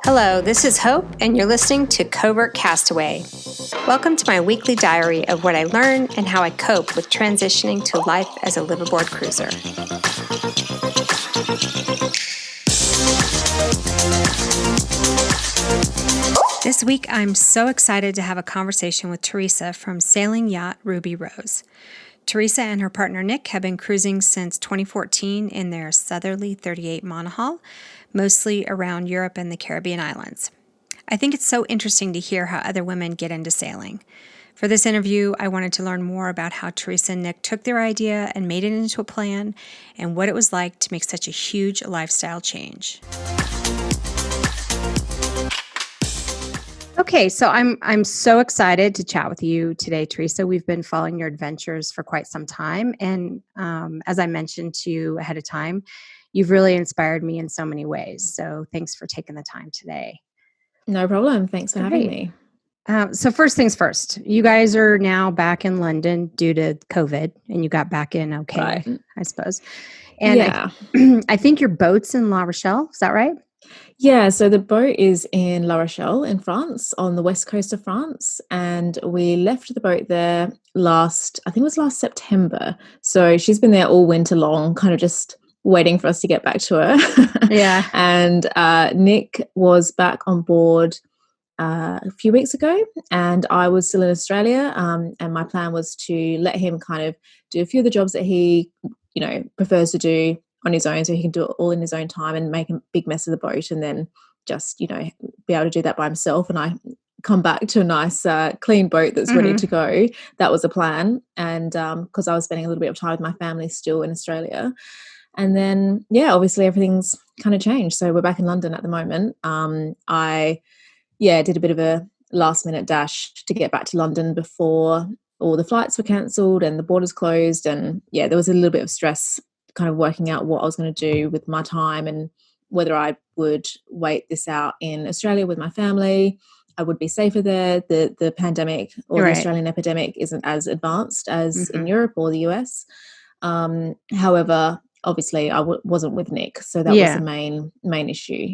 Hello, this is Hope, and you're listening to Covert Castaway. Welcome to my weekly diary of what I learn and how I cope with transitioning to life as a liveaboard cruiser. This week, I'm so excited to have a conversation with Terysa from Sailing Yacht Ruby Rose. Terysa and her partner Nick have been cruising since 2014 in their Southerly 38 monohull, mostly around Europe and the Caribbean islands. I think it's so interesting to hear how other women get into sailing. For this interview, I wanted to learn more about how Terysa and Nick took their idea and made it into a plan, and what it was like to make such a huge lifestyle change. Okay, so I'm so excited to chat with you today, Terysa. We've been following your adventures for quite some time, and as I mentioned to you ahead of time, you've really inspired me in so many ways. So thanks for taking the time today. No problem. Thanks for having me. So first things first, you guys are now back in London due to COVID, and you got back in okay, right. I suppose. And yeah. I think your boat's in La Rochelle. Is that right? Yeah, so the boat is in La Rochelle in France, on the west coast of France, and we left the boat there last September. So she's been there all winter long, kind of just waiting for us to get back to her. Yeah. And Nick was back on board a few weeks ago, and I was still in Australia, and my plan was to let him kind of do a few of the jobs that he, prefers to do on his own, so he can do it all in his own time and make a big mess of the boat, and then just, be able to do that by himself. And I come back to a nice clean boat that's ready to go. That was a plan. And because I was spending a little bit of time with my family still in Australia. And then, obviously everything's kind of changed. So we're back in London at the moment. I did a bit of a last minute dash to get back to London before all the flights were cancelled and the borders closed. And there was a little bit of stress kind of working out what I was going to do with my time and whether I would wait this out in Australia with my family. I would be safer there. The pandemic or the Australian epidemic isn't as advanced as in Europe or the US. However, obviously I wasn't with Nick, so that was the main issue.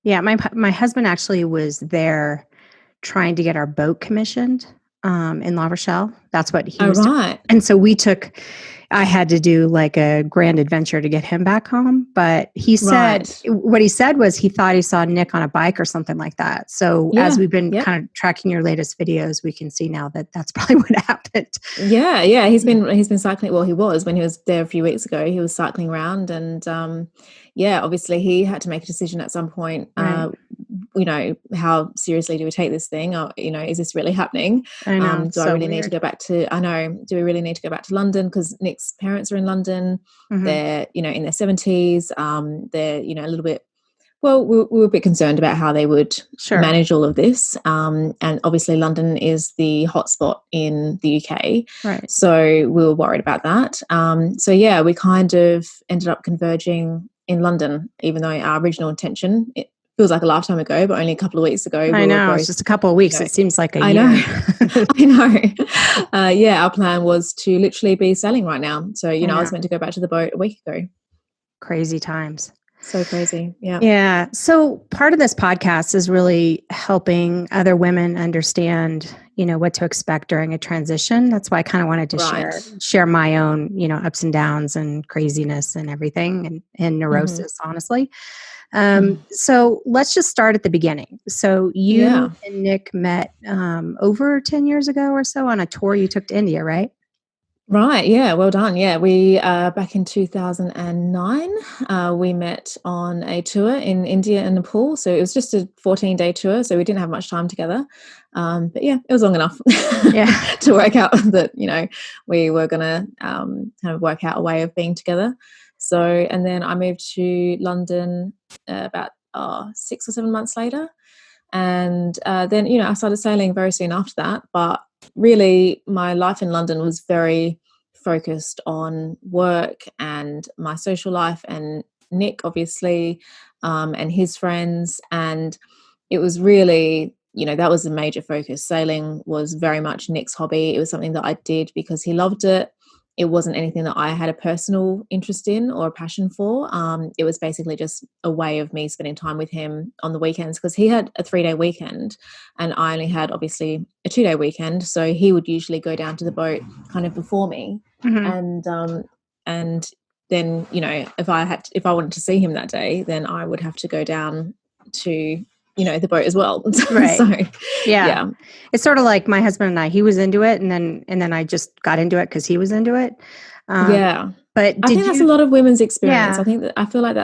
Yeah, my husband actually was there trying to get our boat commissioned in La Rochelle. That's what he was doing. And so I had to do like a grand adventure to get him back home. But he said, what he said was he thought he saw Nick on a bike or something like that. So as we've been kind of tracking your latest videos, we can see now that that's probably what happened. Yeah. He's been cycling. Well, he was, when he was there a few weeks ago, he was cycling around, and obviously he had to make a decision at some point. How seriously do we take this thing? Or, is this really happening? I know. Do I really need to go back to, do we really need to go back to London? Because Nick's parents are in London. They're, in their 70s. They're, a little bit, well, we were a bit concerned about how they would manage all of this. And obviously London is the hotspot in the UK. Right. So we were worried about that. We kind of ended up converging in London, even though our original intention, it feels like a lifetime ago, but only a couple of weeks ago. I know, it's just a couple of weeks. It seems like a year. I know. Our plan was to literally be sailing right now. So, I was meant to go back to the boat a week ago. Crazy times. So crazy. Yeah. Yeah. So part of this podcast is really helping other women understand, what to expect during a transition. That's why I kind of wanted to share my own, ups and downs and craziness and everything and neurosis, honestly. So let's just start at the beginning. So you and Nick met over 10 years ago or so on a tour you took to India, right? Right. Yeah. Well done. Yeah. We back in 2009, we met on a tour in India and Nepal. So it was just a 14-day tour. So we didn't have much time together. But it was long enough to work out that, we were going to kind of work out a way of being together. So, and then I moved to London about 6 or 7 months later. And then, I started sailing very soon after that. But really, my life in London was very focused on work and my social life and Nick, obviously, and his friends. And it was really, that was a major focus. Sailing was very much Nick's hobby. It was something that I did because he loved it. it wasn't anything that I had a personal interest in or a passion for. It was basically just a way of me spending time with him on the weekends, because he had a 3-day weekend and I only had obviously a 2-day weekend. So he would usually go down to the boat kind of before me. And then, you know, if I wanted to see him that day, then I would have to go down to, you know, the boat as well. Right. So yeah. It's sort of like my husband and I. He was into it, and then I just got into it because he was into it. But I think that's a lot of women's experience. Yeah. I feel like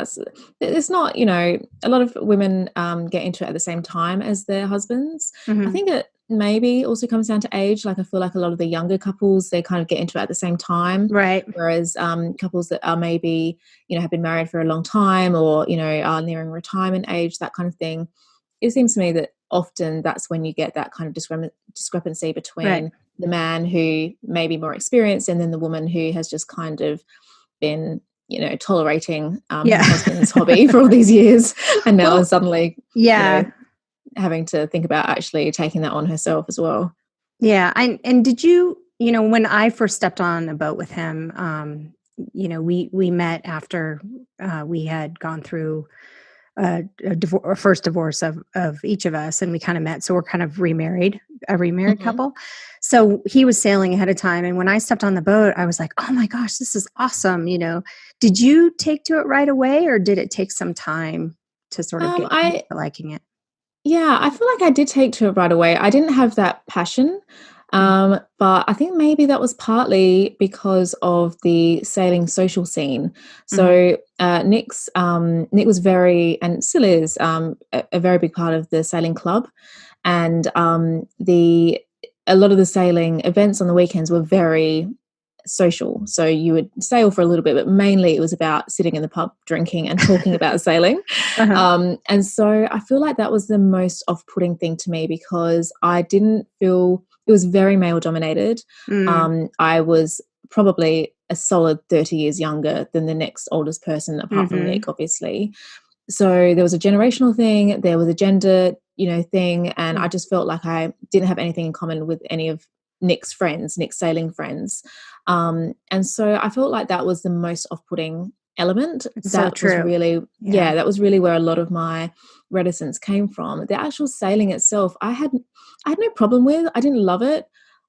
it's not, you know, a lot of women get into it at the same time as their husbands. I think it maybe also comes down to age. Like I feel like a lot of the younger couples, they kind of get into it at the same time. Right. Whereas couples that are maybe, you know, have been married for a long time, or, you know, are nearing retirement age, that kind of thing. It seems to me that often that's when you get that kind of discrepancy between the man who may be more experienced and then the woman who has just kind of been, you know, tolerating her husband's hobby for all these years, and now is suddenly, you know, having to think about actually taking that on herself as well. Yeah. And did you know, when I first stepped on a boat with him, you know, we met after we had gone through a first divorce of each of us, and we kind of met. So we're kind of a remarried couple. So he was sailing ahead of time, and when I stepped on the boat, I was like, "Oh my gosh, this is awesome!" You know, did you take to it right away, or did it take some time to sort of get used to liking it? Yeah, I feel like I did take to it right away. I didn't have that passion. But I think maybe that was partly because of the sailing social scene. So Nick was very, and still is, a very big part of the sailing club, and a lot of the sailing events on the weekends were very social. So you would sail for a little bit, but mainly it was about sitting in the pub drinking and talking about sailing. And so I feel like that was the most off-putting thing to me, because I didn't feel, it was very male dominated. I was probably a solid 30 years younger than the next oldest person apart from Nick, obviously. So there was a generational thing, there was a gender, you know, thing, and I just felt like I didn't have anything in common with any of Nick's sailing friends. And so I felt like that was the most off-putting element. It's that so true. was really, that was really where a lot of my reticence came from. The actual sailing itself, I had no problem with. I didn't love it.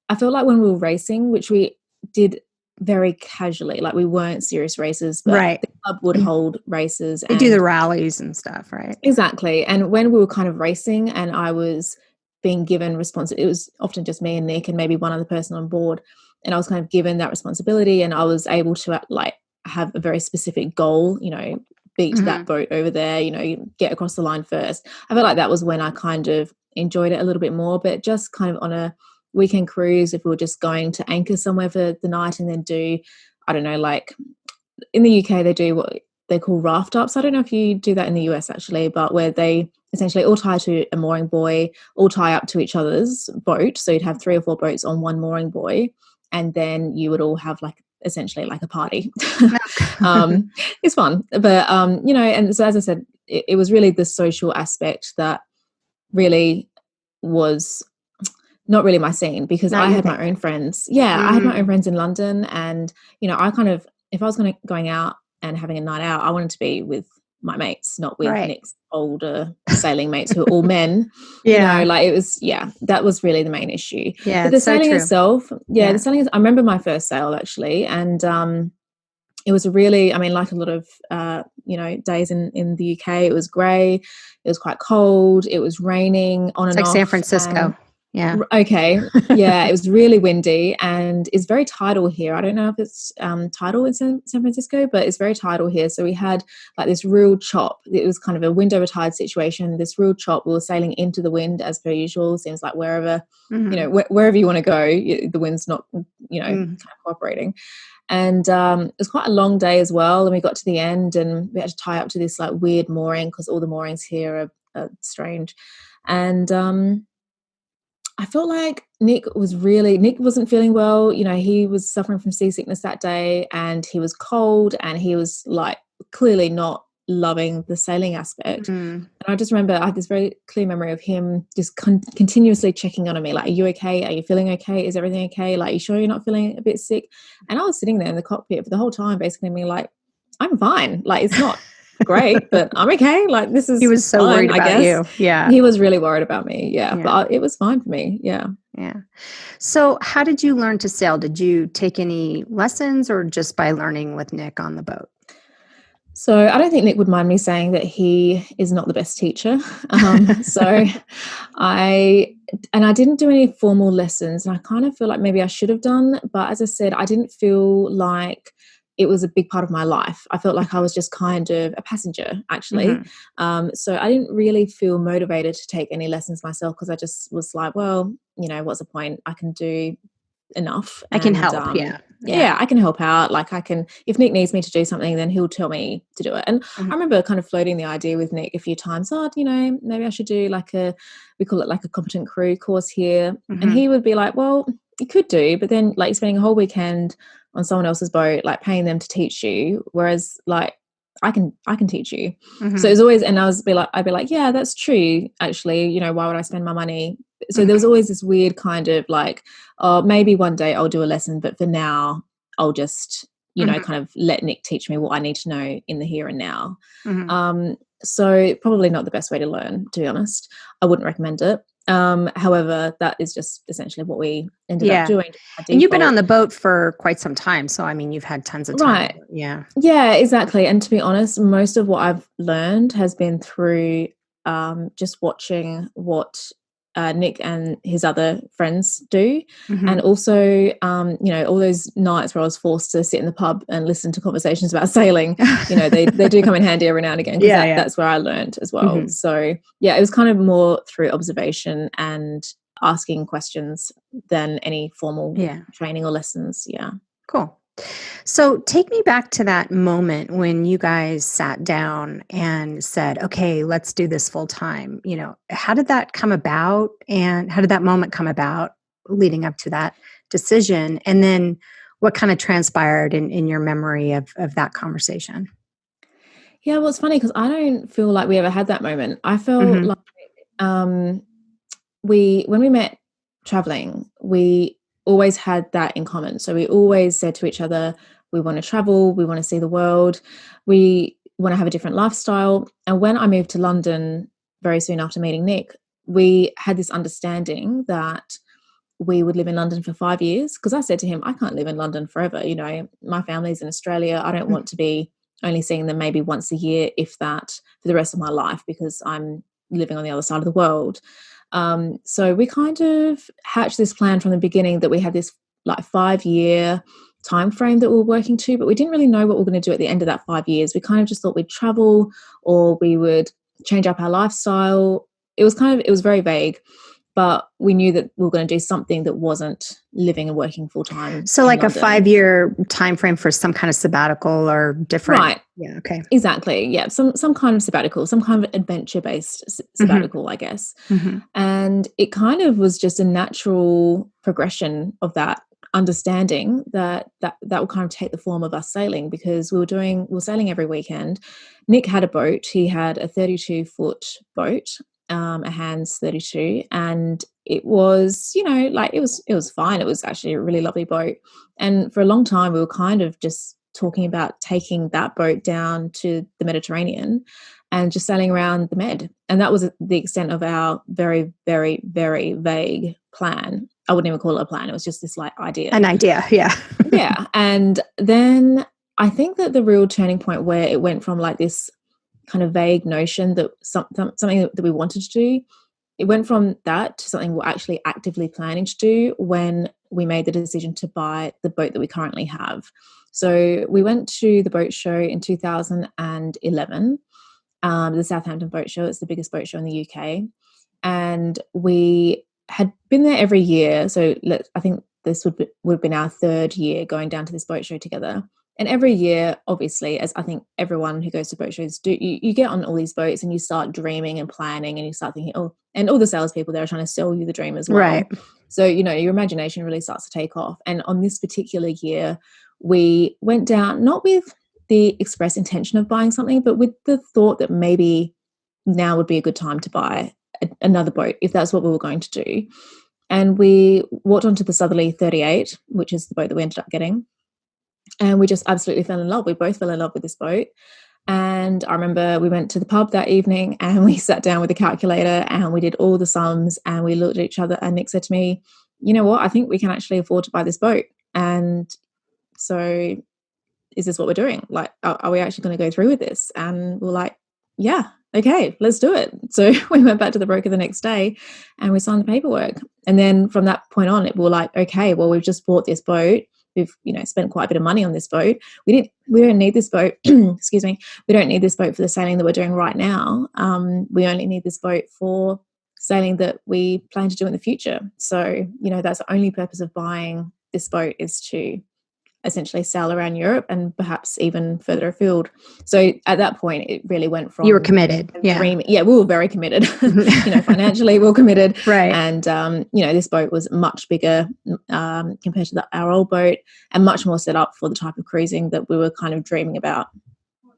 I felt like when we were racing, which we did very casually, like we weren't serious races, but the club would hold races. They do the rallies and stuff, right? Exactly. And when we were kind of racing and I was being given it was often just me and Nick and maybe one other person on board, and I was kind of given that responsibility, and I was able to like have a very specific goal, you know, beat that boat over there, you know, get across the line first. I felt like that was when I kind of enjoyed it a little bit more. But just kind of on a weekend cruise, if we were just going to anchor somewhere for the night and then do, I don't know, like in the UK they do what they call raft ups. I don't know if you do that in the US actually, but where they essentially all tie to a mooring buoy, all tie up to each other's boat. So you'd have 3 or 4 boats on one mooring buoy, and then you would all have like essentially like a party. It's fun. But you know, and so as I said, it was really the social aspect that really was not really my scene, because I had my own friends. I had my own friends in London, and you know, I kind of, if I was going out and having a night out, I wanted to be with my mates, not with Nick's older sailing mates who are all men. You know, like it was, that was really the main issue. But the sailing itself, the sailing is, I remember my first sail actually, and it was really, I mean, like a lot of you know, days in the UK, it was grey, it was quite cold, it was raining on and off. Like San Francisco. Okay. Yeah, it was really windy, and it's very tidal here. I don't know if it's tidal in San Francisco, but it's very tidal here. So we had like this real chop. It was kind of a wind over tide situation. This real chop. We were sailing into the wind as per usual. Seems like wherever, you know, wherever you want to go, the wind's not, you know, kind of cooperating. And it was quite a long day as well. And we got to the end, and we had to tie up to this like weird mooring, because all the moorings here are strange. And I felt like Nick wasn't feeling well. You know, he was suffering from seasickness that day, and he was cold, and he was like clearly not loving the sailing aspect. Mm. And I just remember I had this very clear memory of him just continuously checking on me, like, are you okay? Are you feeling okay? Is everything okay? Like, are you sure you're not feeling a bit sick? And I was sitting there in the cockpit for the whole time, basically being like, I'm fine. Like, it's not great, but I'm okay. Like, this He is was so fine, worried I about guess. you. Yeah. He was really worried about me. Yeah. Yeah. But it was fine for me. Yeah. Yeah. So how did you learn to sail? Did you take any lessons or just by learning with Nick on the boat? So I don't think Nick would mind me saying that he is not the best teacher. So I didn't do any formal lessons, and I kind of feel like maybe I should have done. But as I said, I didn't feel like it was a big part of my life. I felt like I was just kind of a passenger, actually. So I didn't really feel motivated to take any lessons myself because I just was like, well, what's the point? I can do enough. I can And help. Yeah. yeah, I can help out. Like, I can, if Nick needs me to do something, then he'll tell me to do it. And Mhm. I remember kind of floating the idea with Nick a few times, maybe I should do we call it like a competent crew course here. And he would be like, well, you could do, but then like you're spending a whole weekend on someone else's boat, like paying them to teach you. Whereas like I can teach you. So it was always, and I'd be like, yeah, that's true. Actually, why would I spend my money? So there was always this weird kind of like, oh, maybe one day I'll do a lesson, but for now I'll just, kind of let Nick teach me what I need to know in the here and now. So probably not the best way to learn, to be honest. I wouldn't recommend it. However, that is just essentially what we ended up doing. And you've been on the boat for quite some time. So, I mean, you've had tons of time. Right. Yeah. Yeah, exactly. And to be honest, most of what I've learned has been through just watching what Nick and his other friends do. And also, all those nights where I was forced to sit in the pub and listen to conversations about sailing, they do come in handy every now and again because that's where I learned as well. So, yeah, it was kind of more through observation and asking questions than any formal training or lessons. Yeah. Cool. So take me back to that moment when you guys sat down and said, okay, let's do this full time. How did that come about? And how did that moment come about leading up to that decision? And then what kind of transpired in your memory of that conversation? Yeah, well, it's funny because I don't feel like we ever had that moment. I felt like when we met traveling, we always had that in common. So we always said to each other, we want to travel, we want to see the world, we want to have a different lifestyle. And when I moved to London very soon after meeting Nick, we had this understanding that we would live in London for 5 years, because I said to him, I can't live in London forever. My family's in Australia. I don't want to be only seeing them maybe once a year, if that, for the rest of my life, because I'm living on the other side of the world. So we kind of hatched this plan from the beginning that we had this like 5-year time frame that we were working to, but we didn't really know what we were going to do at the end of that 5 years. We kind of just thought we'd travel or we would change up our lifestyle. It was very vague, but we knew that we were going to do something that wasn't living and working full time. So like London. A 5-year time frame for some kind of sabbatical or different. Right. Yeah. Okay. Exactly. Yeah. Some kind of sabbatical, some kind of adventure based sabbatical, I guess. And it kind of was just a natural progression of that understanding that would kind of take the form of us sailing, because we were sailing every weekend. Nick had a boat. He had a 32-foot boat, a Hands 32, and it was, it was fine. It was actually a really lovely boat. And for a long time, we were kind of just talking about taking that boat down to the Mediterranean and just sailing around the Med. And that was the extent of our very, very, very vague plan. I wouldn't even call it a plan. It was just this like idea. An idea. Yeah. Yeah. And then I think that the real turning point where it went from like this kind of vague notion that something that we wanted to do, it went from that to something we're actually actively planning to do when we made the decision to buy the boat that we currently have. So we went to the boat show in 2011, the Southampton Boat Show. It's the biggest boat show in the UK. And we had been there every year. So I think this would have been our 3rd year going down to this boat show together. And every year, obviously, as I think everyone who goes to boat shows do, you get on all these boats and you start dreaming and planning, and you start thinking, and all the salespeople there are trying to sell you the dream as well. Right. So, your imagination really starts to take off. And on this particular year, we went down, not with the express intention of buying something, but with the thought that maybe now would be a good time to buy another boat if that's what we were going to do. And we walked onto the Southerly 38, which is the boat that we ended up getting. And we just absolutely fell in love. We both fell in love with this boat. And I remember we went to the pub that evening and we sat down with a calculator and we did all the sums and we looked at each other, and Nick said to me, you know what, I think we can actually afford to buy this boat. And so is this what we're doing? Like, are we actually going to go through with this? And we're like, yeah, okay, let's do it. So we went back to the broker the next day and we signed the paperwork. And then from that point on, we were like, okay, well, we've just bought this boat. We've, spent quite a bit of money on this boat. We don't need this boat. Excuse me. We don't need this boat for the sailing that we're doing right now. We only need this boat for sailing that we plan to do in the future. So, that's the only purpose of buying this boat, is to essentially sail around Europe and perhaps even further afield. So at that point, it really went from... You were committed. Yeah. Yeah, we were very committed. Financially, we were committed. Right. And, this boat was much bigger compared to our old boat, and much more set up for the type of cruising that we were kind of dreaming about.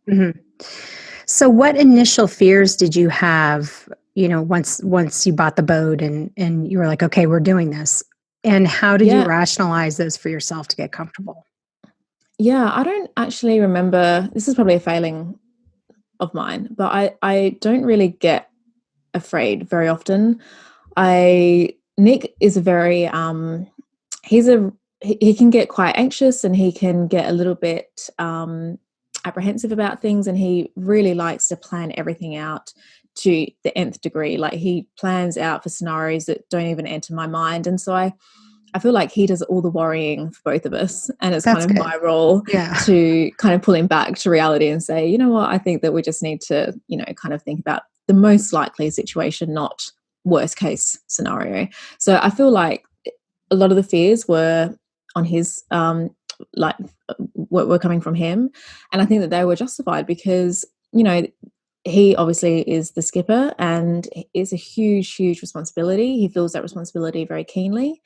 Mm-hmm. So what initial fears did you have, once you bought the boat and you were like, okay, we're doing this? And how did you rationalize those for yourself to get comfortable? Yeah, I don't actually remember. This is probably a failing of mine, but I don't really get afraid very often. Nick is a very he can get quite anxious, and he can get a little bit apprehensive about things, and he really likes to plan everything out to the nth degree. Like, he plans out for scenarios that don't even enter my mind, and so I feel like he does all the worrying for both of us, and it's kind of my role to kind of pull him back to reality and say, you know what, I think that we just need to, kind of think about the most likely situation, not worst case scenario. So I feel like a lot of the fears were on his, were coming from him. And I think that they were justified because, he obviously is the skipper, and it's a huge, huge responsibility. He feels that responsibility very keenly.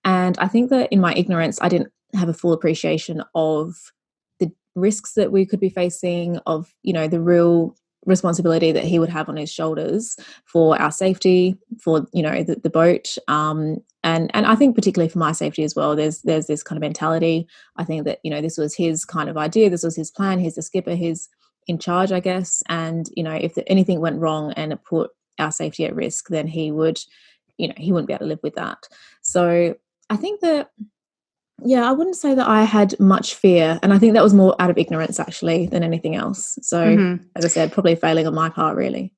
And I think that in my ignorance, I didn't have a full appreciation of the risks that we could be facing, of, the real responsibility that he would have on his shoulders for our safety, for, the boat. And I think particularly for my safety as well, there's this kind of mentality. I think that, this was his kind of idea. This was his plan. He's the skipper. He's in charge, I guess. And, if anything went wrong and it put our safety at risk, then he would, he wouldn't be able to live with that. So I think that, I wouldn't say that I had much fear. And I think that was more out of ignorance, actually, than anything else. So, as I said, probably failing on my part, really.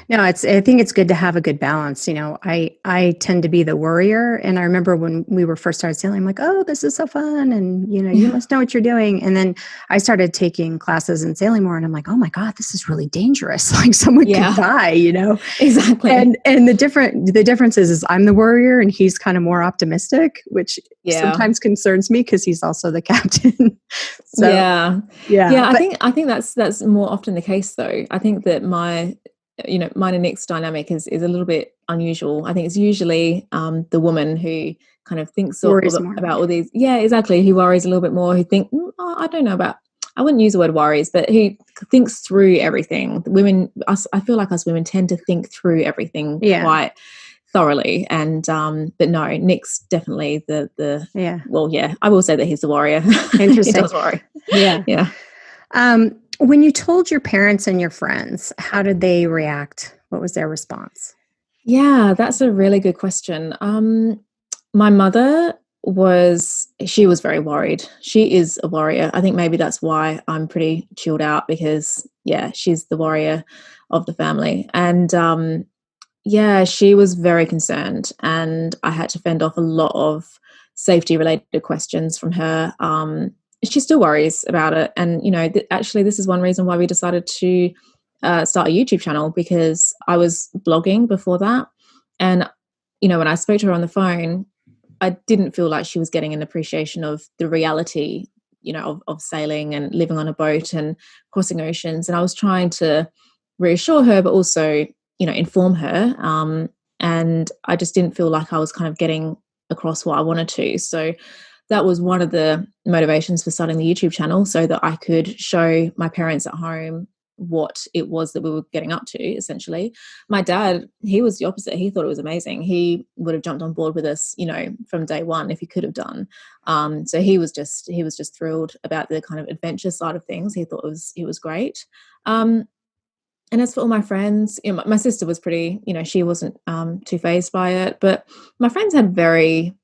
No, I think it's good to have a good balance. I tend to be the worrier. And I remember when we were first started sailing, I'm like, oh, this is so fun. And, you must know what you're doing. And then I started taking classes in sailing more, and I'm like, oh my God, this is really dangerous. Like, someone could die, Exactly. And the difference is I'm the worrier and he's kind of more optimistic, which sometimes concerns me because he's also the captain. So, I think that's more often the case, though. I think that mine and Nick's dynamic is a little bit unusual. I think it's usually the woman who kind of thinks about all these. Yeah, exactly. Who worries a little bit more, who think, I don't know about, I wouldn't use the word worries, but who thinks through everything. I feel like us women tend to think through everything quite thoroughly. And but no, Nick's definitely I will say that he's the warrior. Interesting. He does worry. Yeah. When you told your parents and your friends, how did they react? What was their response? Yeah, that's a really good question. My mother was very worried. She is a warrior. I think maybe that's why I'm pretty chilled out, because she's the warrior of the family. And she was very concerned, and I had to fend off a lot of safety related questions from her. She still worries about it. And, actually this is one reason why we decided to start a YouTube channel, because I was blogging before that. And, when I spoke to her on the phone, I didn't feel like she was getting an appreciation of the reality, of sailing and living on a boat and crossing oceans. And I was trying to reassure her, but also, inform her. And I just didn't feel like I was kind of getting across what I wanted to. So that was one of the motivations for starting the YouTube channel, so that I could show my parents at home what it was that we were getting up to, essentially. My dad, he was the opposite. He thought it was amazing. He would have jumped on board with us, from day one if he could have done. So he was just thrilled about the kind of adventure side of things. He thought it was great. And as for all my friends, my sister was pretty, she wasn't too fazed by it, but my friends had very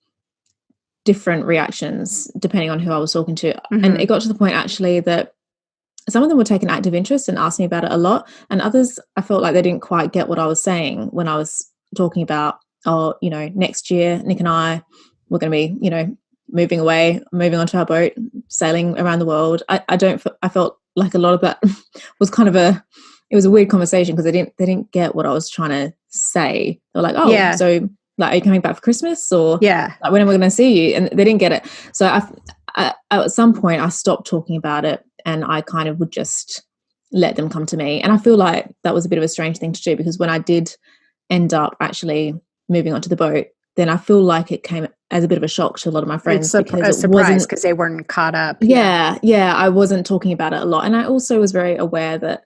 different reactions depending on who I was talking to. Mm-hmm. And it got to the point actually that some of them would take an active interest and ask me about it a lot. And others, I felt like they didn't quite get what I was saying when I was talking about, next year, Nick and I, we're going to be, moving onto our boat, sailing around the world. I felt like a lot of that was kind of it was a weird conversation because they didn't get what I was trying to say. They're like, oh, yeah. So like, are you coming back for Christmas, or yeah, like, when are we going to see you? And they didn't get it. So I at some point I stopped talking about it, and I kind of would just let them come to me. And I feel like that was a bit of a strange thing to do, because when I did end up actually moving onto the boat, then I feel like it came as a bit of a shock to a lot of my friends. It's a surprise because they weren't caught up. Yeah, I wasn't talking about it a lot. And I also was very aware that,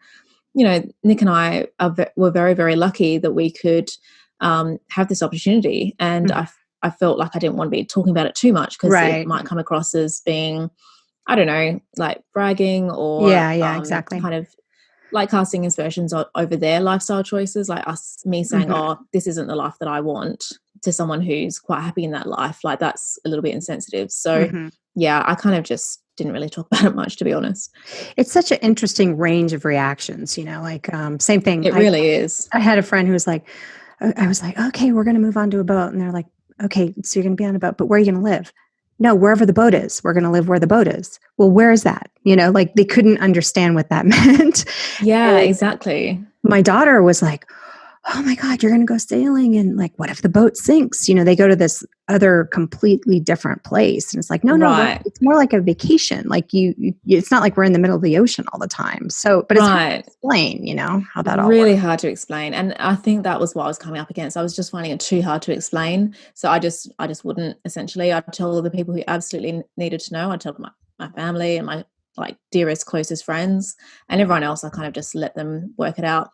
Nick and I were very, very lucky that we could have this opportunity. And I felt like I didn't want to be talking about it too much, because it might come across as being, I don't know, like bragging, or exactly, kind of like casting aspersions over their lifestyle choices, like me saying, oh, this isn't the life that I want, to someone who's quite happy in that life. Like, that's a little bit insensitive. So I kind of just didn't really talk about it much, to be honest. It's such an interesting range of reactions, same thing. It really is. I had a friend who was like, I was like, okay, we're going to move on to a boat. And they're like, okay, so you're going to be on a boat, but where are you going to live? No, wherever the boat is, we're going to live where the boat is. Well, where is that? Like, they couldn't understand what that meant. Yeah, exactly. My daughter was like, oh my God, you're going to go sailing. And like, what if the boat sinks? They go to this other completely different place. And it's like, no, it's more like a vacation. Like it's not like we're in the middle of the ocean all the time. So, but it's hard to explain, how that all really works. hard to explain. And I think that was what I was coming up against. I was just finding it too hard to explain. So I just wouldn't, essentially. I'd tell all the people who absolutely needed to know. I'd tell my family and my dearest, closest friends, and everyone else, I kind of just let them work it out.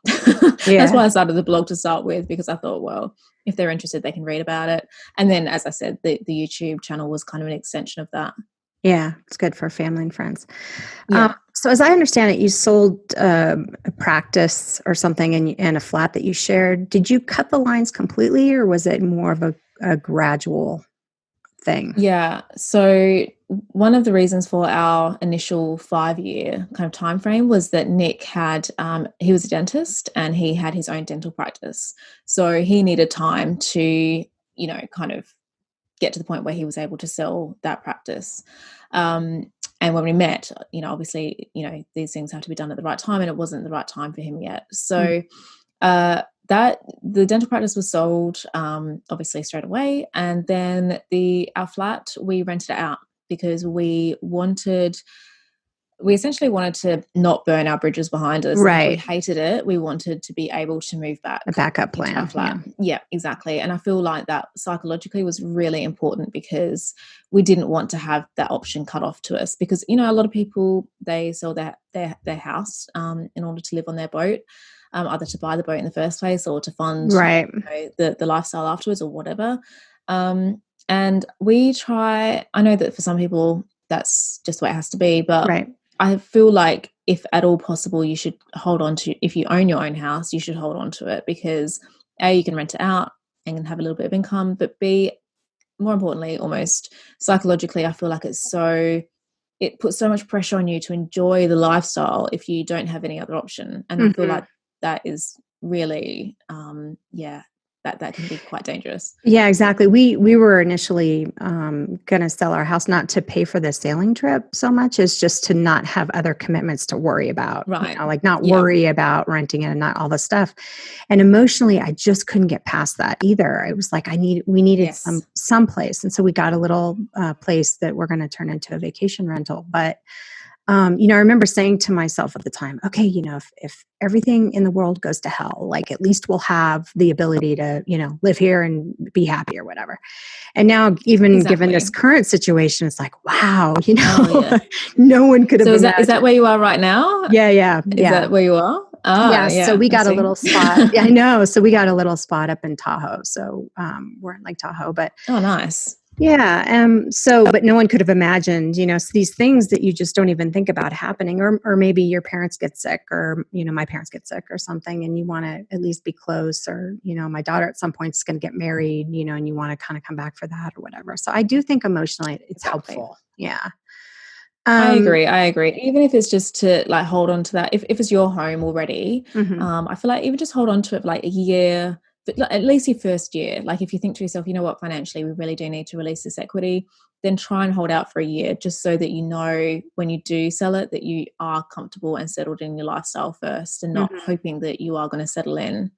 That's why I started the blog to start with, because I thought, well, if they're interested, they can read about it. And then, as I said, the YouTube channel was kind of an extension of that. Yeah, it's good for family and friends. Yeah. So as I understand it, you sold a practice or something and a flat that you shared. Did you cut the lines completely, or was it more of a gradual thing? Yeah. So one of the reasons for our initial 5-year kind of time frame was that Nick had, he was a dentist and he had his own dental practice. So he needed time to, kind of get to the point where he was able to sell that practice. And when we met, obviously, these things have to be done at the right time, and it wasn't the right time for him yet. So that the dental practice was sold, obviously, straight away. And then our flat, we rented it out, because we essentially wanted to not burn our bridges behind us. Right. We hated it. We wanted to be able to move back. A backup plan. Our flat. Yeah, exactly. And I feel like that psychologically was really important, because we didn't want to have that option cut off to us, because, a lot of people, they sell their house in order to live on their boat, either to buy the boat in the first place or to fund the lifestyle afterwards, or whatever. And I know that for some people that's just the way it has to be, but I feel like if at all possible, you should hold on to, if you own your own house, you should hold on to it, because A, you can rent it out and can have a little bit of income, but B, more importantly, almost psychologically, I feel like it puts so much pressure on you to enjoy the lifestyle if you don't have any other option. And I feel like that is really, that can be quite dangerous. Yeah, exactly. We were initially going to sell our house, not to pay for the sailing trip so much as just to not have other commitments to worry about, like not worry about renting it and not all the stuff. And emotionally, I just couldn't get past that either. It was like, we needed some place. And so we got a little place that we're going to turn into a vacation rental. But I remember saying to myself at the time, okay, if everything in the world goes to hell, like at least we'll have the ability to, live here and be happy or whatever. And now, even given this current situation, it's like, wow, no one could have So imagined. Is that where you are right now? Yeah. Is that where you are? Yeah. So we got a little spot. Yeah, I know. So we got a little spot up in Tahoe. So we're in Lake Tahoe, but nice. Yeah. But no one could have imagined, so these things that you just don't even think about happening, or maybe your parents get sick, or, my parents get sick or something, and you want to at least be close, or, my daughter at some point is going to get married, and you want to kind of come back for that or whatever. So I do think emotionally it's helpful. Yeah. I agree. Even if it's just to like hold on to that, if it's your home already, I feel like even just hold on to it for like a year, but at least your first year. Like if you think to yourself, you know what, financially we really do need to release this equity, then try and hold out for a year, just so that when you do sell it, that you are comfortable and settled in your lifestyle first, and not hoping that you are going to settle in.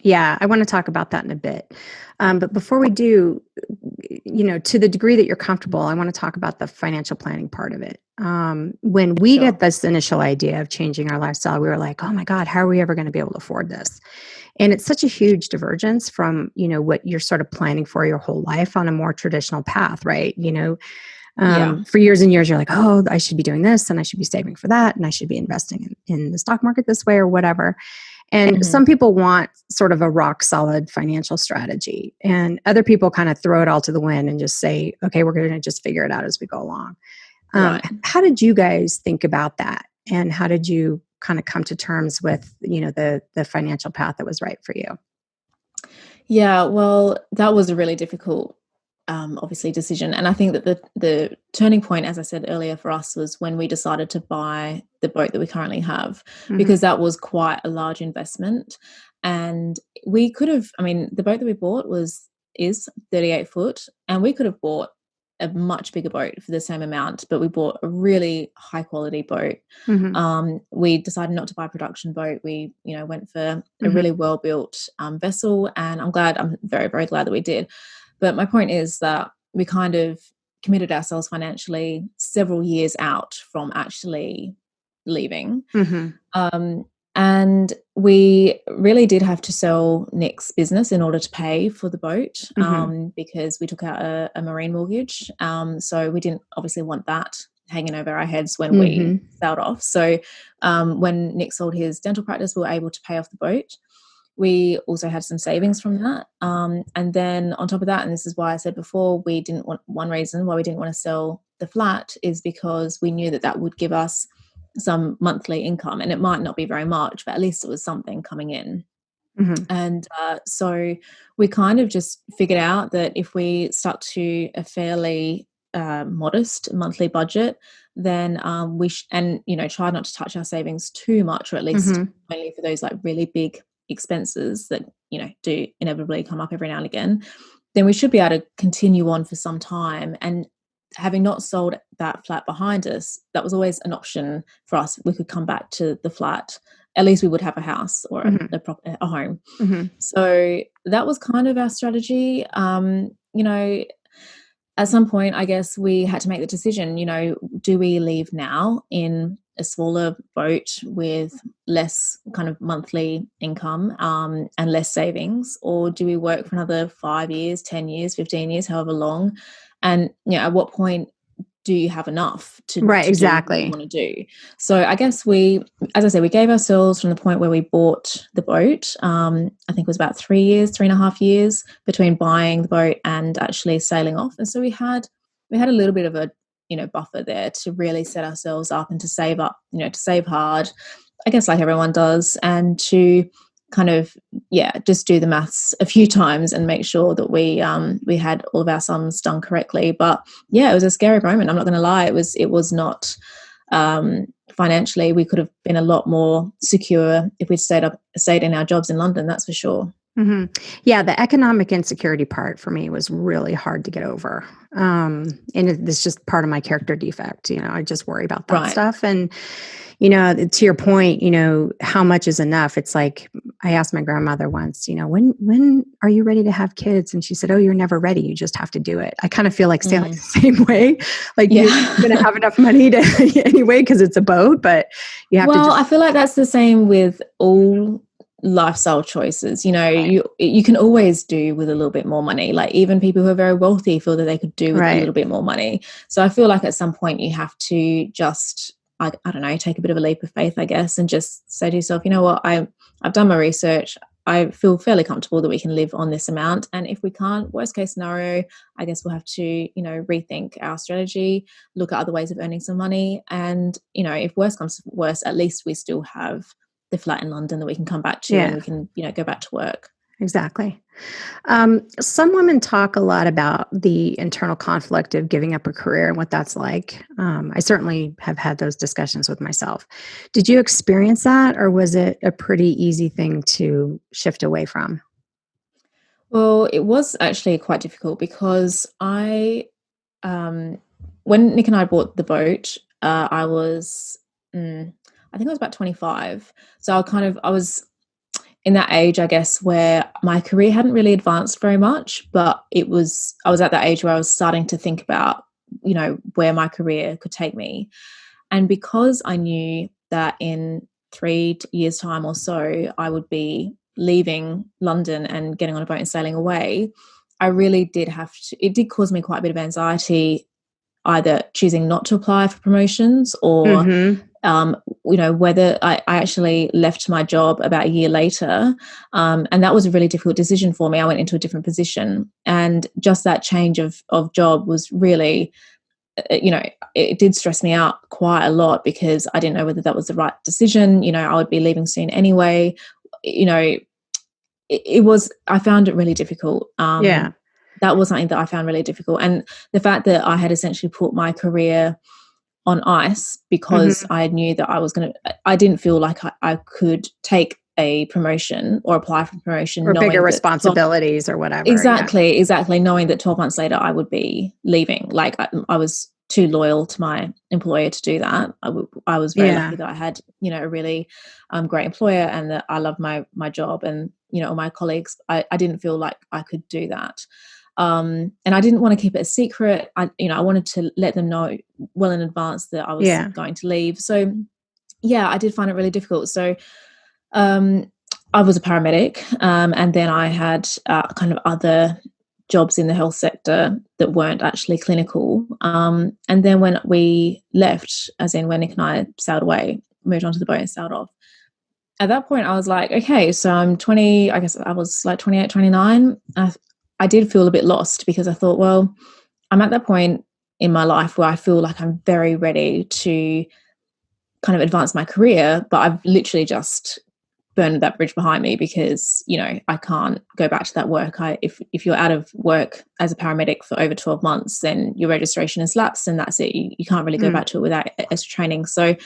Yeah, I want to talk about that in a bit. But before we do, to the degree that you're comfortable, I want to talk about the financial planning part of it. When we get this initial idea of changing our lifestyle, we were like, oh my God, how are we ever going to be able to afford this? And it's such a huge divergence from, what you're sort of planning for your whole life on a more traditional path, right? For years and years, you're like, oh, I should be doing this, and I should be saving for that, and I should be investing in the stock market this way or whatever. And some people want sort of a rock solid financial strategy, and other people kind of throw it all to the wind and just say, okay, we're going to just figure it out as we go along. How did you guys think about that? And how did you kind of come to terms with, the financial path that was right for you? Yeah, well, that was a really difficult obviously decision, and I think that the turning point, as I said earlier, for us was when we decided to buy the boat that we currently have, because that was quite a large investment. And we could have, the boat that we bought is 38 foot, and we could have bought a much bigger boat for the same amount, but we bought a really high quality boat. We decided not to buy a production boat. We went for a really well built vessel, and I'm very, very glad that we did. But my point is that we kind of committed ourselves financially several years out from actually leaving. And we really did have to sell Nick's business in order to pay for the boat, because we took out a marine mortgage. So we didn't obviously want that hanging over our heads when we sailed off. So when Nick sold his dental practice, we were able to pay off the boat. We also had some savings from that. And then on top of that, and this is why I said before, one reason why we didn't want to sell the flat is because we knew that would give us some monthly income, and it might not be very much, but at least it was something coming in. And so we kind of just figured out that if we stuck to a fairly modest monthly budget, then we try not to touch our savings too much, or at least only for those like really big expenses that do inevitably come up every now and again, then we should be able to continue on for some time. And having not sold that flat behind us, that was always an option for us. We could come back to the flat. At least we would have a house or a home. So that was kind of our strategy. At some point, I guess we had to make the decision, do we leave now in a smaller boat with less kind of monthly income and less savings, or do we work for another 5 years, 10 years, 15 years, however long? And at what point do you have enough to do what you want to do? So I guess as I said, we gave ourselves from the point where we bought the boat, I think it was about 3.5 years between buying the boat and actually sailing off. And so we had a little bit of a buffer there to really set ourselves up and to save up, to save hard, I guess, like everyone does, and to kind of just do the maths a few times and make sure that we had all of our sums done correctly. But it was a scary moment, I'm not going to lie. It was not financially, we could have been a lot more secure if we'd stayed in our jobs in London, that's for sure. Yeah, the economic insecurity part for me was really hard to get over. And it's just part of my character defect. I just worry about that stuff. And, to your point, how much is enough? It's like, I asked my grandmother once, when are you ready to have kids? And she said, oh, you're never ready. You just have to do it. I kind of feel like sailing the same way. Like Yeah. you're going to have enough money to anyway, because it's a boat, but you have to Well, I feel like that's the same with all lifestyle choices. Right. You can always do with a little bit more money. Like even people who are very wealthy feel that they could do with a little bit more money. So I feel like at some point you have to just, I don't know, take a bit of a leap of faith, I guess, and just say to yourself, you know what, I've done my research. I feel fairly comfortable that we can live on this amount. And if we can't, worst case scenario, I guess we'll have to, rethink our strategy, look at other ways of earning some money. And, if worse comes to worse, at least we still have the flat in London that we can come back to and we can, go back to work. Exactly. Some women talk a lot about the internal conflict of giving up a career and what that's like. I certainly have had those discussions with myself. Did you experience that, or was it a pretty easy thing to shift away from? Well, it was actually quite difficult because when Nick and I bought the boat, I was, I think I was about 25. So I was in that age, I guess, where my career hadn't really advanced very much, but I was at that age where I was starting to think about, where my career could take me. And because I knew that in 3 years' time or so, I would be leaving London and getting on a boat and sailing away, I really did it did cause me quite a bit of anxiety, either choosing not to apply for promotions or, whether I actually left my job about a year later. And that was a really difficult decision for me. I went into a different position, and just that change of job was really, it did stress me out quite a lot because I didn't know whether that was the right decision. I would be leaving soon anyway. I found it really difficult. That was something that I found really difficult. And the fact that I had essentially put my career on ice because I knew that I didn't feel like I could take a promotion or apply for promotion. Or bigger responsibilities or whatever. Exactly. Knowing that 12 months later I would be leaving. Like I was too loyal to my employer to do that. I was very lucky that I had, a really great employer and that I loved my job and, all my colleagues. I didn't feel like I could do that. And I didn't want to keep it a secret. I wanted to let them know well in advance that I was going to leave. So I did find it really difficult. So I was a paramedic, and then I had kind of other jobs in the health sector that weren't actually clinical. And then when we left, as in when Nick and I sailed away, moved onto the boat and sailed off, at that point I was like, okay, so I'm 20, I guess I was like 28, 29. I did feel a bit lost because I thought, well, I'm at that point in my life where I feel like I'm very ready to kind of advance my career, but I've literally just burned that bridge behind me because, I can't go back to that work. If you're out of work as a paramedic for over 12 months, then your registration is lapsed and that's it. You can't really go back to it without extra training. So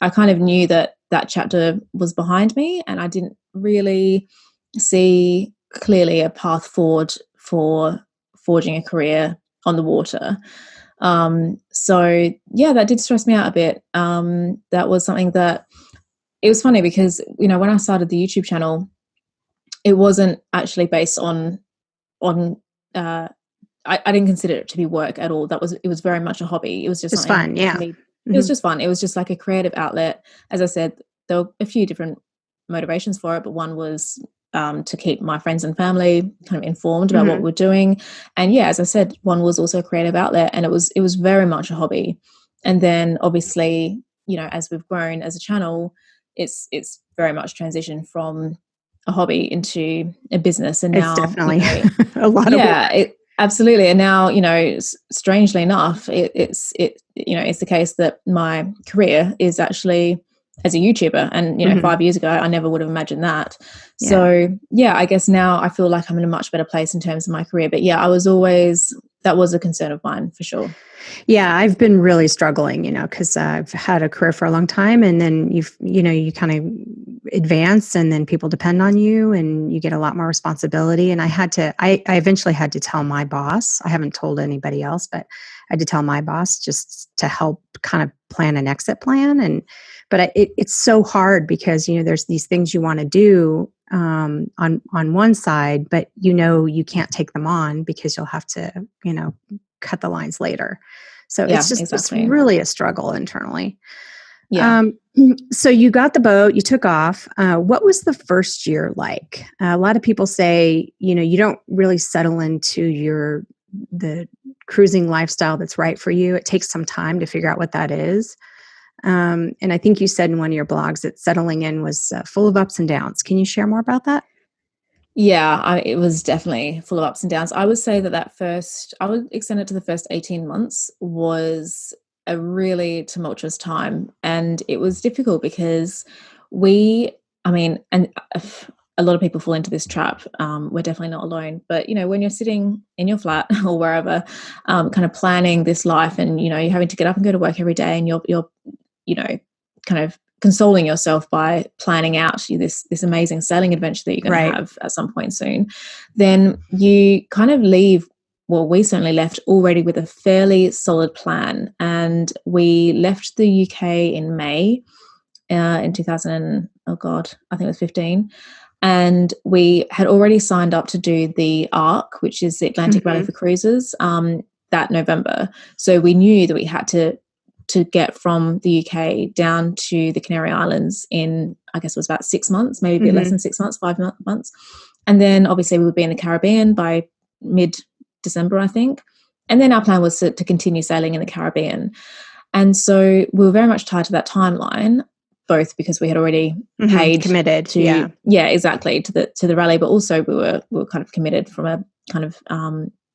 I kind of knew that chapter was behind me and I didn't really see clearly a path forward for forging a career on the water. So that did stress me out a bit. That was something that, it was funny because, when I started the YouTube channel, it wasn't actually based on I didn't consider it to be work at all. It was very much a hobby. It was just fun. Yeah. It was just fun. It was just like a creative outlet. As I said, there were a few different motivations for it, but one was to keep my friends and family kind of informed about what we're doing. And as I said, one was also a creative outlet, and it was very much a hobby. And then obviously, as we've grown as a channel, it's very much transitioned from a hobby into a business. And now it's definitely a lot of work. Absolutely. And now, strangely enough, it's the case that my career is actually as a YouTuber. And, 5 years ago, I never would have imagined that. Yeah. So, I guess now I feel like I'm in a much better place in terms of my career. But that was a concern of mine for sure. Yeah, I've been really struggling, because I've had a career for a long time, and then you kind of advance and then people depend on you and you get a lot more responsibility. And I eventually had to tell my boss. I haven't told anybody else, but I had to tell my boss just to help kind of plan an exit plan. But it's so hard because, there's these things you want to do on one side, but you can't take them on because you'll have to, cut the lines later. So Yeah, it's exactly. really a struggle internally. Yeah. So you got the boat, you took off. What was the first year like? A lot of people say, you don't really settle into the cruising lifestyle that's right for you. It takes some time to figure out what that is. And I think you said in one of your blogs that settling in was full of ups and downs. Can you share more about that? Yeah, it was definitely full of ups and downs. I would say I would extend it to the first 18 months was a really tumultuous time. And it was difficult because and a lot of people fall into this trap. We're definitely not alone. But, when you're sitting in your flat or wherever, kind of planning this life and, you're having to get up and go to work every day and you're kind of consoling yourself by planning out this amazing sailing adventure that you're going to have at some point soon, then you kind of leave. Well, we certainly left already with a fairly solid plan, and we left the UK in May in 2000. Oh God, I think it was 15. And we had already signed up to do the ARC, which is the Atlantic Rally for Cruises, that November. So we knew that we had to get from the UK down to the Canary Islands in, I guess it was about 6 months, maybe a bit less than 6 months, 5 months. And then obviously we would be in the Caribbean by mid-December, I think. And then our plan was to continue sailing in the Caribbean. And so we were very much tied to that timeline, both because we had already paid, committed to, yeah, exactly, to the rally, but also we were kind of committed from a kind of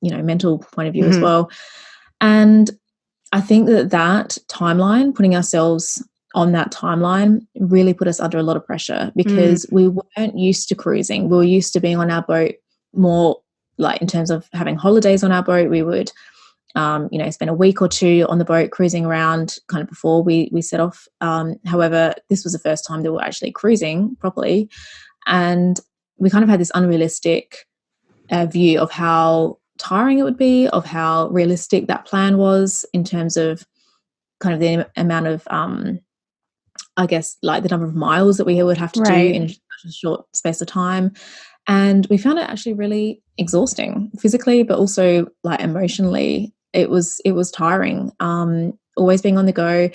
mental point of view as well. And I think that timeline, putting ourselves on that timeline, really put us under a lot of pressure because we weren't used to cruising. We were used to being on our boat more, like in terms of having holidays on our boat. We would spend a week or two on the boat cruising around kind of before we set off. However, this was the first time that we were actually cruising properly, and we kind of had this unrealistic view of how tiring it would be, of how realistic that plan was in terms of kind of the amount of I guess like the number of miles that we would have to do in such a short space of time. And we found it actually really exhausting physically, but also like emotionally. It was tiring, always being on the go.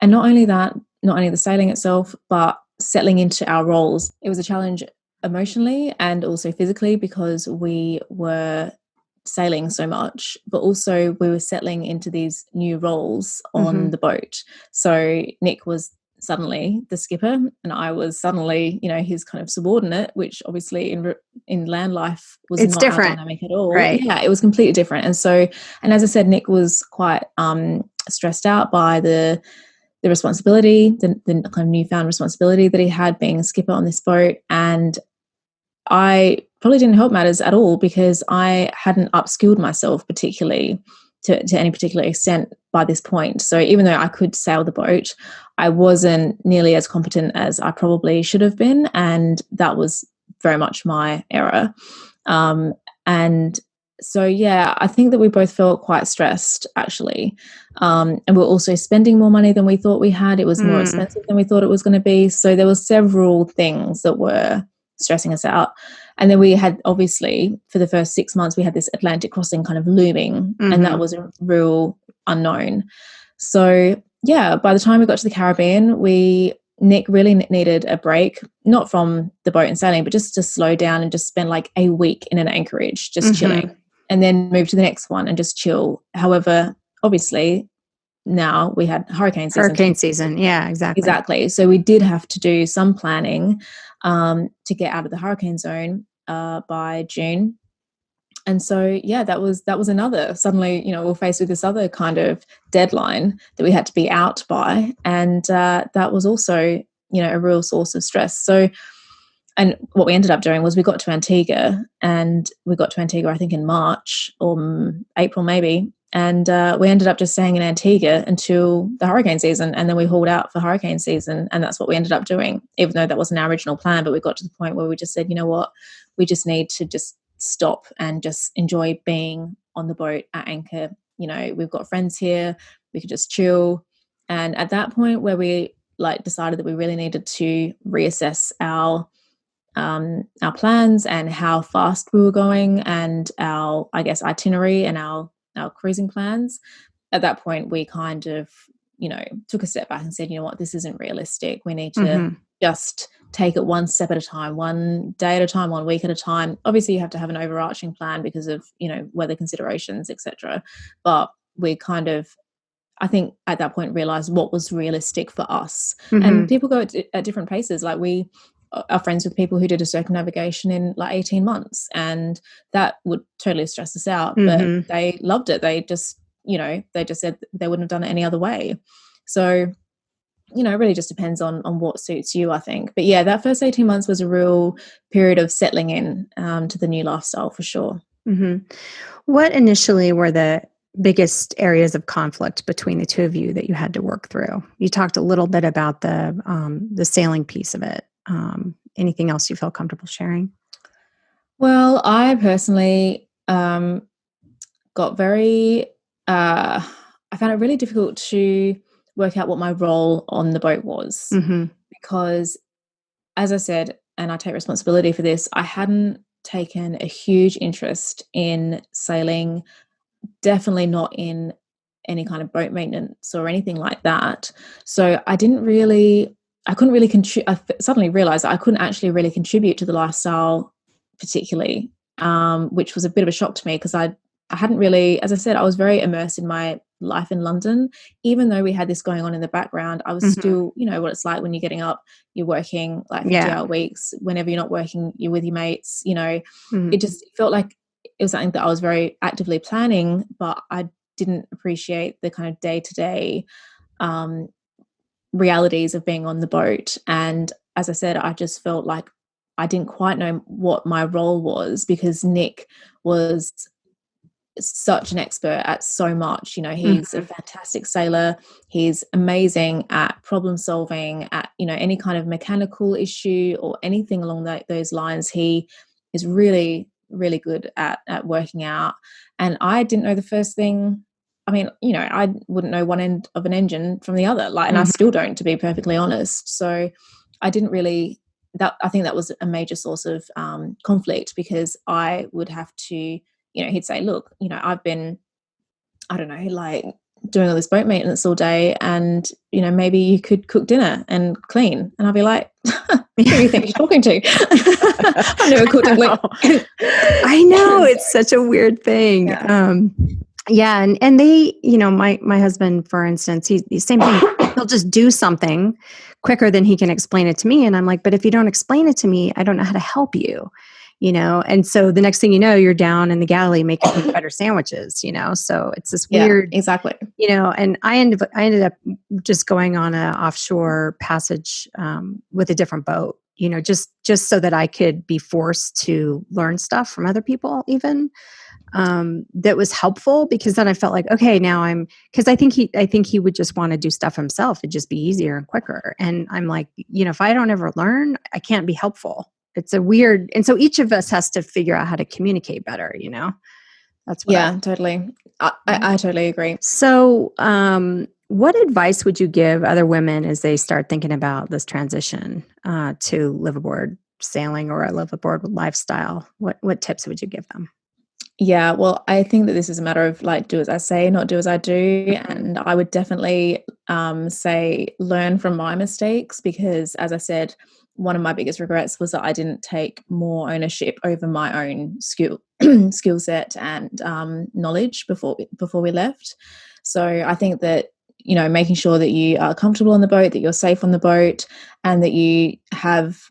And not only that, not only the sailing itself, but settling into our roles. It was a challenge emotionally and also physically because we were sailing so much, but also we were settling into these new roles on the boat. So Nick was suddenly the skipper and I was suddenly, his kind of subordinate, which obviously in land life was not different. Our dynamic at all. Right. Yeah, it was completely different. And so, and as I said, Nick was quite stressed out by the responsibility, the kind of newfound responsibility that he had being a skipper on this boat. And I probably didn't help matters at all because I hadn't upskilled myself particularly to any particular extent by this point. So even though I could sail the boat, I wasn't nearly as competent as I probably should have been. And that was very much my error. And so, yeah, I think that we both felt quite stressed, actually. And we're also spending more money than we thought we had. It was more expensive than we thought it was going to be. So there were several things that were stressing us out. And then we had, obviously, for the first 6 months, we had this Atlantic crossing kind of looming, and that was a real unknown. So, yeah, by the time we got to the Caribbean, Nick really needed a break, not from the boat and sailing, but just to slow down and just spend like a week in an anchorage, just chilling, and then move to the next one and just chill. However, obviously, now we had hurricane season. Yeah, exactly. So we did have to do some planning to get out of the hurricane zone by June. And so, yeah, that was another, suddenly, we're faced with this other kind of deadline that we had to be out by. And that was also, a real source of stress. So, and what we ended up doing was we got to Antigua, I think in March or April maybe. And we ended up just staying in Antigua until the hurricane season, and then we hauled out for hurricane season, and that's what we ended up doing, even though that wasn't our original plan. But we got to the point where we just said, you know what, we just need to just stop and just enjoy being on the boat at anchor. You know, we've got friends here, we could just chill. And at that point where we decided that we really needed to reassess our plans and how fast we were going, and our, I guess, itinerary and our cruising plans. At that point, we kind of, took a step back and said, you know what, this isn't realistic. We need to just take it one step at a time, one day at a time, 1 week at a time. Obviously, you have to have an overarching plan because of, weather considerations, etc. But we kind of, I think at that point, realized what was realistic for us. And people go at different paces. Like, we are friends with people who did a circumnavigation in 18 months, and that would totally stress us out. But they loved it. They just, they just said they wouldn't have done it any other way. So, it really just depends on what suits you, I think. But yeah, that first 18 months was a real period of settling in to the new lifestyle, for sure. What initially were the biggest areas of conflict between the two of you that you had to work through? You talked a little bit about the sailing piece of it. Anything else you feel comfortable sharing? Well, I personally got very, I found it really difficult to work out what my role on the boat was, because, as I said, and I take responsibility for this, I hadn't taken a huge interest in sailing, definitely not in any kind of boat maintenance or anything like that. So I couldn't really contribute. I suddenly realized that I couldn't actually really contribute to the lifestyle particularly, which was a bit of a shock to me, because I hadn't really, as I said, I was very immersed in my life in London. Even though we had this going on in the background, I was still, what it's like when you're getting up, you're working 50-hour weeks. Whenever you're not working, you're with your mates. It just felt like it was something that I was very actively planning, but I didn't appreciate the kind of day-to-day realities of being on the boat. And as I said, I just felt like I didn't quite know what my role was, because Nick was such an expert at so much. He's a fantastic sailor. He's amazing at problem solving, at any kind of mechanical issue or anything along those lines. He is really, really good at working out. And I didn't know the first thing. I mean, I wouldn't know one end of an engine from the other, and I still don't, to be perfectly honest. So I didn't really, I think that was a major source of conflict, because I would have to, he'd say, look, I've been, I don't know, doing all this boat maintenance all day, and, maybe you could cook dinner and clean. And I'd be like, who do you think you're talking to? I've never cooked and cleaned. I know, it's such a weird thing. Yeah. And they, my husband, for instance, he's the same thing. He'll just do something quicker than he can explain it to me. And I'm like, but if you don't explain it to me, I don't know how to help you, And so the next thing you know, you're down in the galley making better sandwiches, So it's this weird, exactly. And I ended up just going on an offshore passage with a different boat, just so that I could be forced to learn stuff from other people, even. That was helpful, because then I felt like, okay, now because I think he would just want to do stuff himself. It'd just be easier and quicker. And I'm like, if I don't ever learn, I can't be helpful. It's a weird, and so each of us has to figure out how to communicate better, That's what totally. I totally agree. So, what advice would you give other women as they start thinking about this transition to live aboard sailing or a live aboard lifestyle? What tips would you give them? Yeah, well, I think that this is a matter of do as I say, not do as I do. And I would definitely say learn from my mistakes, because, as I said, one of my biggest regrets was that I didn't take more ownership over my own skill set and knowledge before we left. So I think that, making sure that you are comfortable on the boat, that you're safe on the boat, and that you have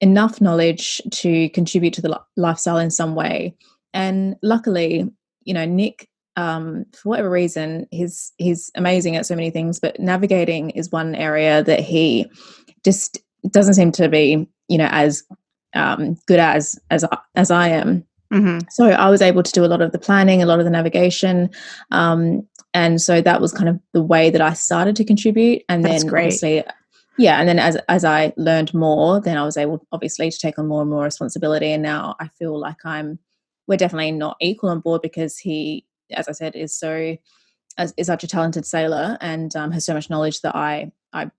enough knowledge to contribute to the lifestyle in some way. And luckily, Nick, for whatever reason, he's amazing at so many things, but navigating is one area that he just doesn't seem to be, as good as I am. So I was able to do a lot of the planning, a lot of the navigation. And so that was kind of the way that I started to contribute. And That's then great. obviously, and then as I learned more, then I was able obviously to take on more and more responsibility. And now I feel like we're definitely not equal on board, because he, as I said, is such a talented sailor, and has so much knowledge that I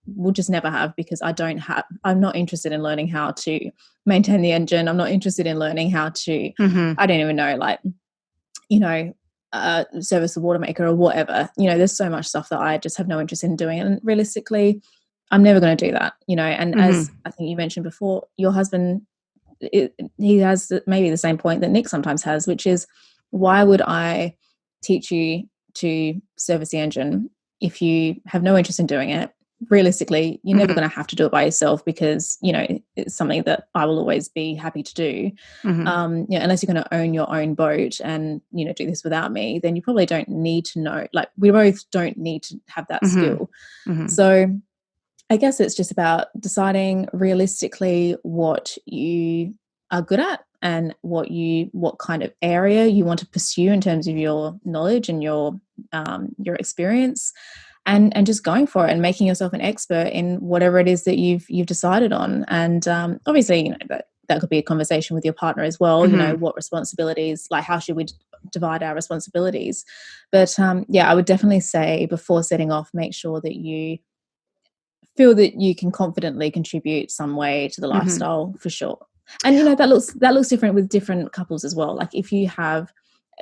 will just never have, because I'm not interested in learning how to maintain the engine. I'm not interested in learning how to, I don't even know, like, service the water maker or whatever. There's so much stuff that I just have no interest in doing. And realistically, I'm never going to do that, and as I think you mentioned before, your husband, he has maybe the same point that Nick sometimes has, which is, why would I teach you to service the engine if you have no interest in doing it? Realistically, you're never going to have to do it by yourself, because it's something that I will always be happy to do. Unless you're going to own your own boat and do this without me, then you probably don't need to know. Like, we both don't need to have that skill. So I guess it's just about deciding realistically what you are good at, and what kind of area you want to pursue in terms of your knowledge and your experience, and just going for it and making yourself an expert in whatever it is that you've decided on. And obviously, that could be a conversation with your partner as well. What responsibilities, like, how should we divide our responsibilities? But I would definitely say, before setting off, make sure that you feel that you can confidently contribute some way to the lifestyle, for sure. And that looks different with different couples as well. Like, if you have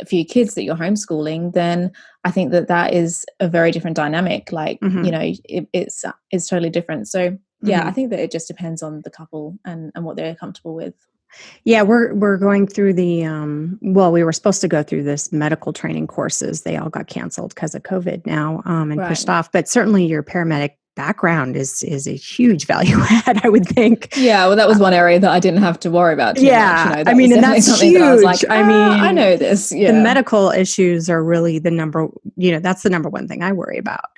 a few kids that you're homeschooling, then I think that is a very different dynamic. Like, it's totally different. So I think that it just depends on the couple and what they're comfortable with. Yeah, we're going through the we were supposed to go through this medical training courses. They all got canceled because of COVID now, and pushed off. But certainly your paramedic background is a huge value add, I would think. Yeah, well, that was one area that I didn't have to worry about too much. I mean, and that's something huge. That I was like, I know this. Yeah. The medical issues are really that's the number one thing I worry about.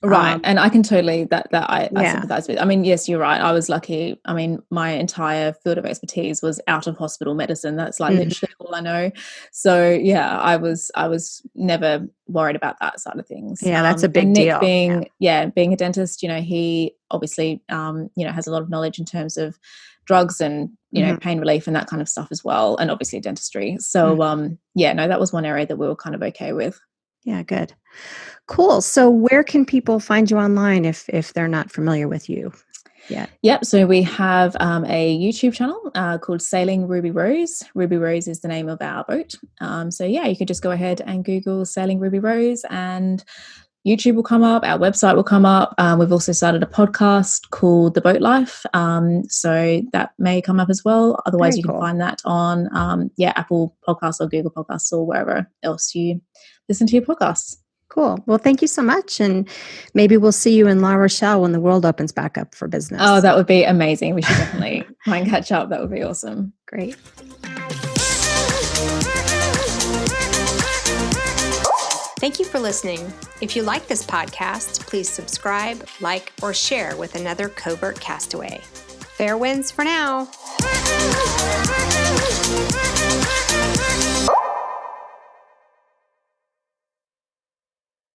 Right. And I can totally, I sympathize with. I mean, yes, you're right. I was lucky. I mean, my entire field of expertise was out of hospital medicine. That's like literally all I know. So yeah, I was never worried about that side of things. Yeah, that's a big Nick deal. being a dentist, he obviously, has a lot of knowledge in terms of drugs and, pain relief and that kind of stuff as well. And obviously dentistry. So that was one area that we were kind of okay with. Yeah, good. Cool. So where can people find you online if they're not familiar with you yet? Yep. So we have a YouTube channel called Sailing Ruby Rose. Ruby Rose is the name of our boat. You could just go ahead and Google Sailing Ruby Rose, and YouTube will come up. Our website will come up. We've also started a podcast called The Boat Life. So that may come up as well. Otherwise, Very you can cool. find that on Apple Podcasts or Google Podcasts or wherever else you listen to your podcasts. Cool. Well, thank you so much. And maybe we'll see you in La Rochelle when the world opens back up for business. Oh, that would be amazing. We should definitely try and catch up. That would be awesome. Great. Thank you for listening. If you like this podcast, please subscribe, like, or share with another Covert Castaway. Fair winds for now.